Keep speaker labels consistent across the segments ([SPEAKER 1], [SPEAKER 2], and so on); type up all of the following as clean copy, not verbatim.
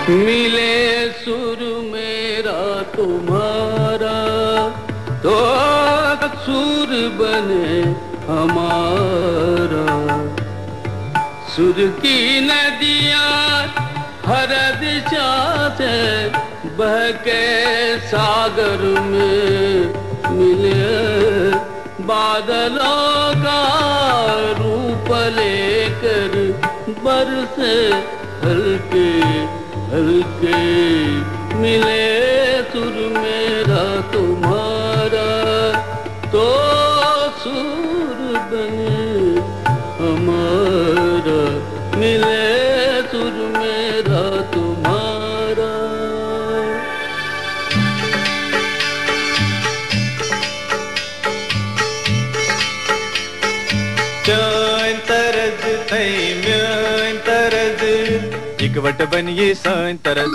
[SPEAKER 1] मिले सुर मेरा तुम्हारा तो सुर बने हमारा। सुर की नदियाँ हर दिशा से बह के सागर में मिले, बादलों का रूप लेकर बरसे हल्के हल्के। मिले सुर मेरा तुम्हारा तो सुर बने हमारा। मिले सुर मेरा तुम्हारा।
[SPEAKER 2] Chön तरज थई म्यों तरज इकवट बनिए सान तरज।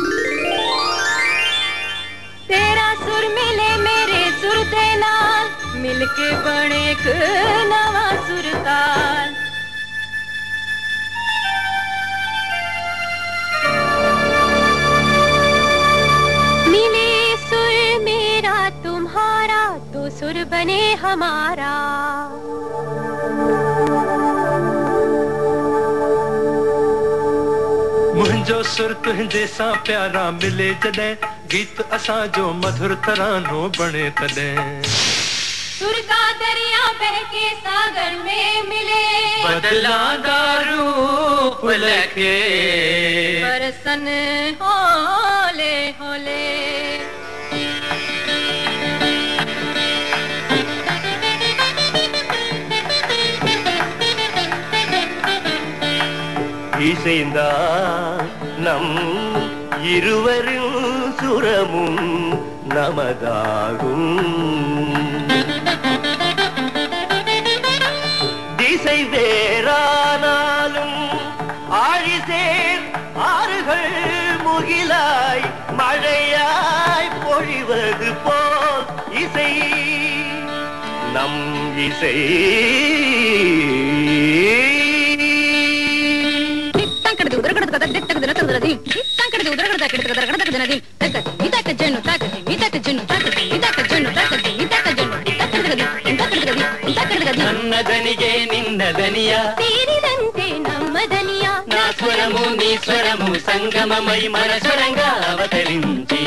[SPEAKER 3] तेरा सुर मिले मेरे सुर दे नाल, मिलके बने एक नवा सुरताल। मिले सुर मेरा तुम्हारा तो सुर बने हमारा।
[SPEAKER 2] मुंहिंजो सुर तुंहिंजे सां प्यारा मिले जॾहिं, गीत असां जो मधुर तरानो बणे तॾहिं।
[SPEAKER 3] सुर का दरिया बह के सागर में मिले,
[SPEAKER 1] बदला रूप लेके
[SPEAKER 3] बरसन होले होले।
[SPEAKER 4] இசைந்தா நம் இருவரின் சுரமும் நமதாகும். திசை வேறானாலும் ஆழிசேர் ஆறுகள் முகிலாய் மழையாய் பொழிவது போல் இசை நம் இசை.
[SPEAKER 1] నన్నదనిగే నిన్నదనియా
[SPEAKER 3] తీరిదంతే నమ్మదనియా.
[SPEAKER 1] నా స్వరము నీ స్వరము സംഗമമൈ മനസ്വരംഗാ അവതരിഞ്ചി.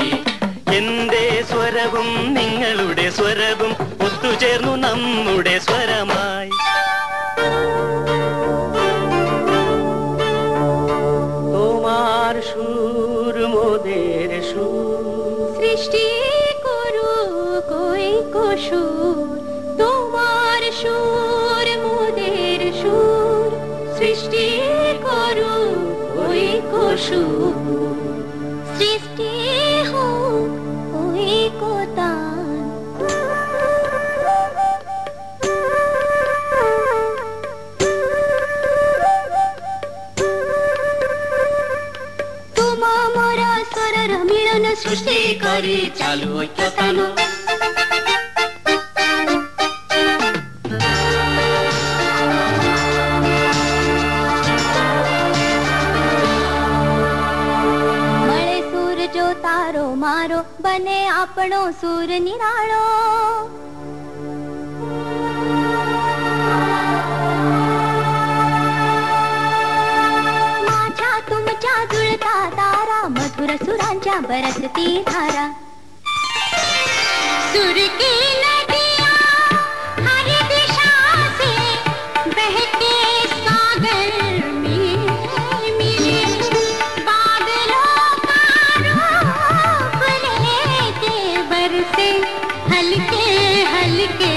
[SPEAKER 4] എന്റെ സ്വരവും നിങ്ങളുടെ സ്വരവും ഒത്തുചേർന്നു നമ്മുടെ സ്വരമായി. তোমার সুর মোদের সুর,
[SPEAKER 3] সৃষ্টি করু কই সুর। তোমার সুর মোদের সুর, সৃষ্টি করু কই সুর। সৃষ্টি হোক কই তান। তোমা মোরা স্বরর মিলন সৃষ্টি করে চালু ঐক্যতানো। મળે સુર જો તારો મારો, બને આપણો સુર નિરાળો। माझ्या तुमच्या जुळता तारा, मधुर सुरांच्या बरसती धारा। सुर की नदियाँ हर दिशा से बहके सागर में मिले, बादलों का रूप लेके बरसे हल्के हल्के।